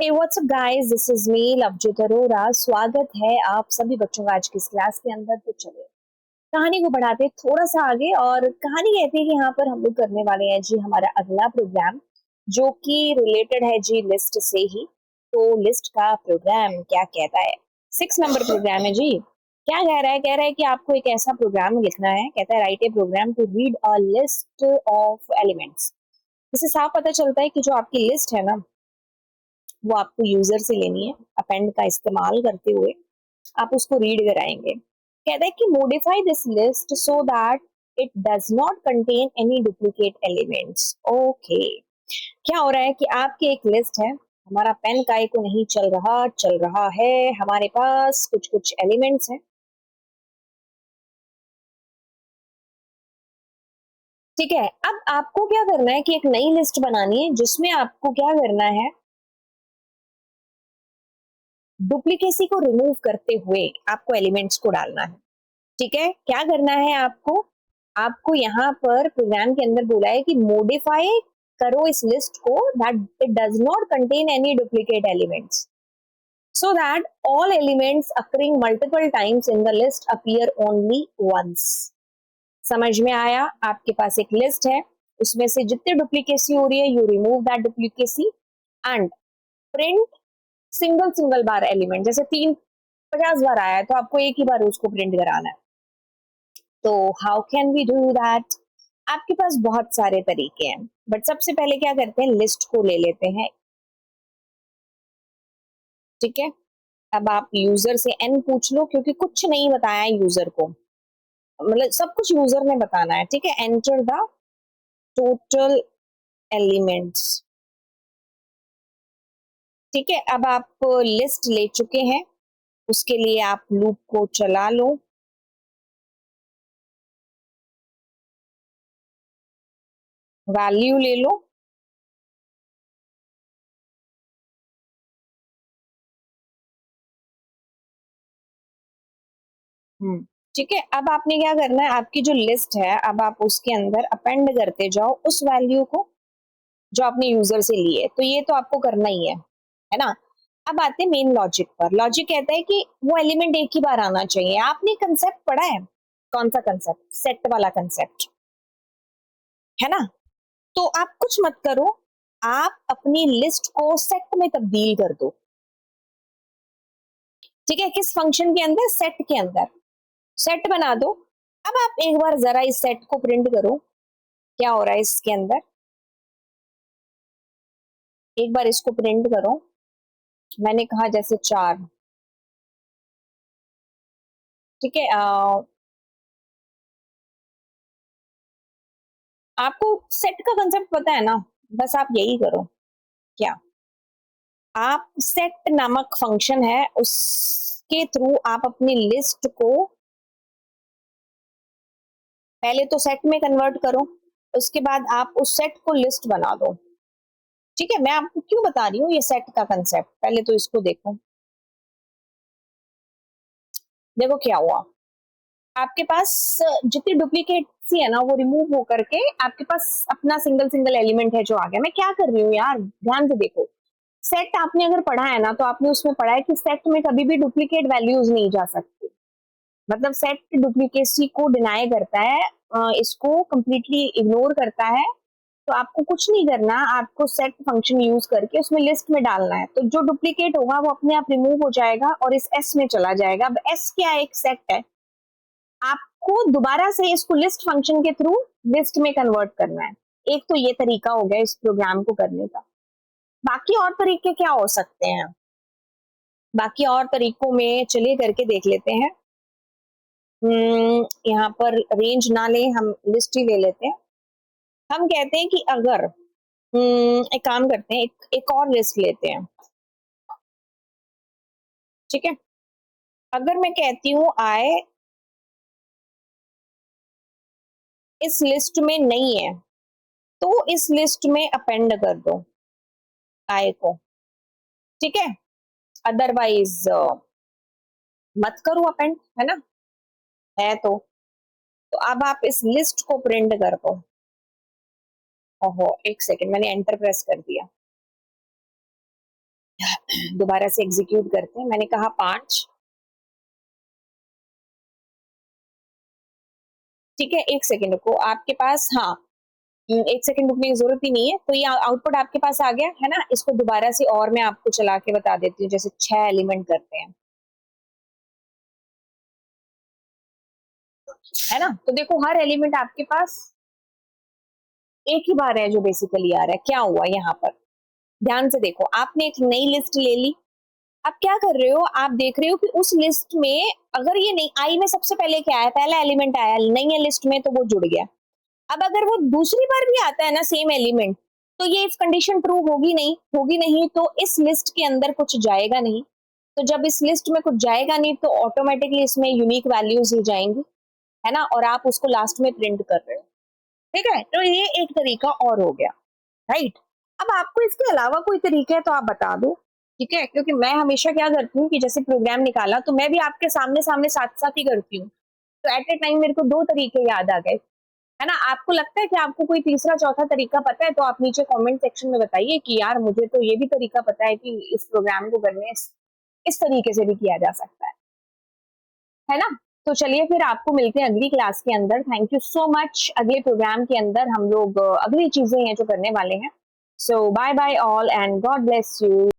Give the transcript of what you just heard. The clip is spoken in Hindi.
Hey what's up guys, this is me Lovejeet Arora. स्वागत है आप सभी बच्चों का आज की इस क्लास के अंदर। तो चलिए कहानी को बढ़ाते हैं थोड़ा सा आगे। और कहानी कहती है कि यहाँ पर हम लोग करने वाले हैं जी हमारा अगला प्रोग्राम, जो कि रिलेटेड है जी लिस्ट से ही। तो लिस्ट का प्रोग्राम क्या कहता है? 6 नंबर प्रोग्राम है जी। क्या कह रहा है? कह रहा है कि आपको एक ऐसा प्रोग्राम लिखना है। कहता है write a program to read a list of elements. इससे साफ पता चलता है कि जो आपकी लिस्ट है ना, वो आपको यूजर से लेनी है। अपेंड का इस्तेमाल करते हुए आप उसको रीड कराएंगे। कहता है कि modify this list so that it does not contain any duplicate elements. Okay, क्या हो रहा है कि आपकी एक लिस्ट है, हमारा पेन काय को नहीं चल रहा है, हमारे पास कुछ कुछ एलिमेंट्स हैं। ठीक है, अब आपको क्या करना है कि एक नई लिस्ट बनानी है जिसमें आपको क्या करना है, डुप्लीकेसी को रिमूव करते हुए आपको एलिमेंट्स को डालना है। ठीक है, क्या करना है आपको? आपको यहाँ पर प्रोग्राम के अंदर बोला है कि मॉडिफाई करो इस लिस्ट को that it does not contain any duplicate elements so that all elements occurring multiple times in the list appear only once. समझ में आया? आपके पास एक लिस्ट है, उसमें से जितनी डुप्लीकेसी हो रही है you remove that duplicacy and print single single bar element. जैसे 50 बार आया है तो आपको एक ही बार उसको प्रिंट कराना है। तो how can we do that? आपके पास बहुत सारे तरीके हैं, बट सबसे पहले क्या करते हैं, लिस्ट को ले लेते हैं। ठीक है, अब आप यूजर से एन पूछ लो, क्योंकि कुछ नहीं बताया है यूजर को, मतलब सब कुछ यूजर ने बताना है। ठीक है, एंटर द टोटल एलिमेंट्स। ठीक है, अब आप लिस्ट ले चुके हैं, उसके लिए आप लूप को चला लो। वैल्यू ले लो। ठीक है, अब आपने क्या करना है, आपकी जो लिस्ट है अब आप उसके अंदर अपेंड करते जाओ उस वैल्यू को जो आपने यूजर से ली है। तो ये तो आपको करना ही है ना? अब आते हैं मेन लॉजिक पर। लॉजिक कहता है कि वो एलिमेंट एक ही बार आना चाहिए। आपने कंसेप्ट पढ़ा है? कौन सा कंसेप्ट? सेट वाला कंसेप्ट, है ना? तो आप कुछ मत करो, आप अपनी लिस्ट को सेट में तब्दील कर दो। ठीक है, किस फंक्शन के अंदर? सेट के अंदर सेट बना दो। अब आप एक बार जरा इस सेट को प्रिंट करो, क्या हो रहा है इसके अंदर। एक बार इसको प्रिंट करो। मैंने कहा जैसे 4। ठीक है, आपको सेट का कंसेप्ट पता है ना? बस आप यही करो। क्या? आप सेट नामक फंक्शन है, उसके थ्रू आप अपनी लिस्ट को पहले तो सेट में कन्वर्ट करो, उसके बाद आप उस सेट को लिस्ट बना दो। ठीक है, मैं आपको क्यों बता रही हूँ ये सेट का कंसेप्ट, पहले तो इसको देखो। देखो क्या हुआ, आपके पास जितनी डुप्लीकेट सी है ना वो रिमूव हो करके आपके पास अपना सिंगल सिंगल एलिमेंट है जो आ गया। मैं क्या कर रही हूँ यार, ध्यान से देखो। सेट आपने अगर पढ़ा है ना, तो आपने उसमें पढ़ा है कि सेट में कभी भी डुप्लीकेट वैल्यूज नहीं जा सकती। मतलब सेट डुप्लीकेसी को डिनाई करता है, इसको कंप्लीटली इग्नोर करता है। तो आपको कुछ नहीं करना, आपको सेट फंक्शन यूज करके उसमें लिस्ट में डालना है। तो जो डुप्लीकेट होगा वो अपने आप रिमूव हो जाएगा और इस एस में चला जाएगा। अब एस क्या है? एक सेट है। आपको दोबारा से इसको लिस्ट फंक्शन के थ्रू लिस्ट में कन्वर्ट करना है। एक तो ये तरीका हो गया इस प्रोग्राम को करने का। बाकी और तरीके क्या हो सकते हैं? बाकी और तरीकों में चलिए करके देख लेते हैं। यहाँ पर रेंज ना लें, हम लिस्ट ही ले लेते हैं। हम कहते हैं कि अगर एक काम करते हैं, एक और लिस्ट लेते हैं। ठीक है, अगर मैं कहती हूँ आय इस लिस्ट में नहीं है, तो इस लिस्ट में अपेंड कर दो आय को। ठीक है, अदरवाइज मत करो अपेंड, है ना? है तो अब आप इस लिस्ट को प्रिंट कर दो। ओहो, एक सेकंड, मैंने एंटर प्रेस कर दिया। दोबारा से एग्जीक्यूट करते हैं। मैंने कहा 5, ठीक है, 1 सेकंड रुको, आपके पास, हाँ, 1 सेकंड रुकने की ज़रूरत ही नहीं है। तो ये आउटपुट आपके पास आ गया, है ना? इसको दोबारा से और मैं आपको चला के बता देती हूँ, जैसे 6 एलिमेंट करते हैं, है ना? तो देखो हर एलिमेंट आपके पास एक ही बार है जो बेसिकली आ रहा है। क्या हुआ यहाँ पर? ध्यान से देखो, आपने एक नई लिस्ट ले ली। अब क्या कर रहे हो? आप देख रहे हो कि उस लिस्ट में अगर ये नहीं आई में सबसे पहले क्या है? पहला एलिमेंट आया, नहीं है लिस्ट में तो वो जुड़ गया। अब अगर वो दूसरी बार भी आता है ना सेम एलिमेंट, तो ये इफ कंडीशन ट्रू होगी नहीं तो इस लिस्ट के अंदर कुछ जाएगा नहीं। तो जब इस लिस्ट में कुछ जाएगा नहीं तो ऑटोमेटिकली इसमें यूनिक वैल्यूज ही जाएंगी, है ना? और आप उसको लास्ट में प्रिंट कर रहे हो, ठीक है? तो ये एक तरीका और हो गया, राइट? अब आपको इसके अलावा कोई तरीका है तो आप बता दो, ठीक है? क्योंकि मैं हमेशा क्या करती हूँ कि जैसे प्रोग्राम निकाला तो मैं भी आपके सामने सामने साथ साथ ही करती हूँ। तो एट ए टाइम मेरे को दो तरीके याद आ गए, है ना? आपको लगता है कि आपको कोई तीसरा चौथा तरीका पता है तो आप नीचे कमेंट सेक्शन में बताइए कि यार मुझे तो ये भी तरीका पता है कि इस प्रोग्राम को करने इस तरीके से भी किया जा सकता है ना? तो चलिए फिर आपको मिलते हैं अगली क्लास के अंदर। Thank you so much. अगले प्रोग्राम के अंदर हम लोग अगली चीजें हैं जो करने वाले हैं। So bye bye all and God bless you.